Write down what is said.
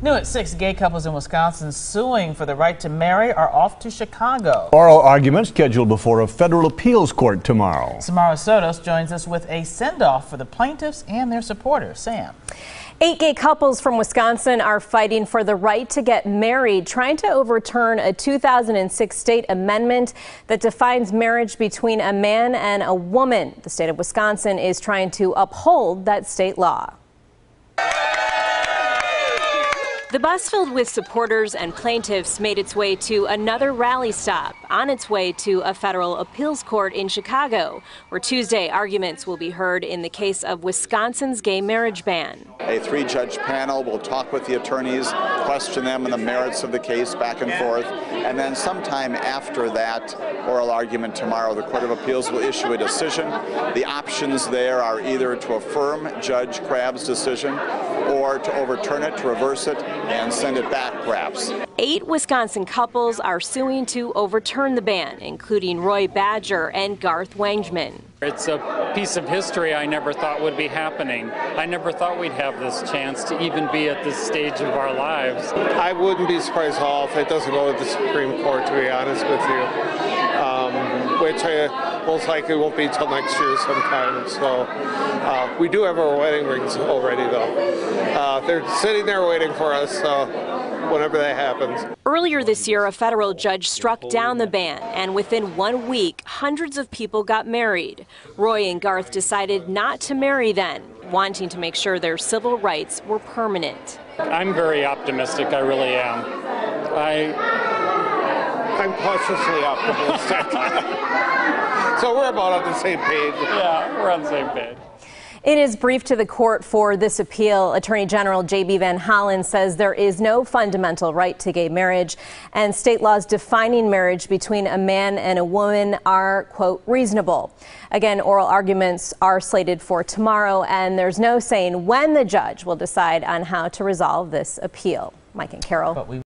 New at 6, gay couples in Wisconsin suing for the right to marry are off to Chicago. Oral arguments scheduled before a federal appeals court tomorrow. Samara Sotos joins us with a send-off for the plaintiffs and their supporters. Sam. 8 gay couples from Wisconsin are fighting for the right to get married, trying to overturn a 2006 state amendment that defines marriage between a man and a woman. The state of Wisconsin is trying to uphold that state law. The bus filled with supporters and plaintiffs made its way to another rally stop on its way to a federal appeals court in Chicago, where Tuesday arguments will be heard in the case of Wisconsin's gay marriage ban. A 3-judge panel will talk with the attorneys, question them on the merits of the case back and forth, and then sometime after that oral argument tomorrow, the Court of Appeals will issue a decision. The options there are either to affirm Judge Crabb's decision or to overturn it, to reverse it, and send it back perhaps. 8 Wisconsin couples are suing to overturn the ban, including Roy Badger and Garth Wangman. It's a piece of history I never thought would be happening. I never thought we'd have this chance to even be at this stage of our lives. I wouldn't be surprised at all if it doesn't go to the Supreme Court, to be honest with you. Which most likely won't be until next year sometime. So we do have our wedding rings already, though. They're sitting there waiting for us, so whenever that happens. Earlier this year, a federal judge struck down the ban, and within 1 week, hundreds of people got married. Roy and Garth decided not to marry then, wanting to make sure their civil rights were permanent. I'm very optimistic, I really am. I'm cautiously optimistic. So we're about on the same page. Yeah, we're on the same page. In his brief to the court for this appeal, Attorney General J.B. Van Hollen says there is no fundamental right to gay marriage, and state laws defining marriage between a man and a woman are, quote, reasonable. Again, oral arguments are slated for tomorrow, and there's no saying when the judge will decide on how to resolve this appeal. Mike and Carol.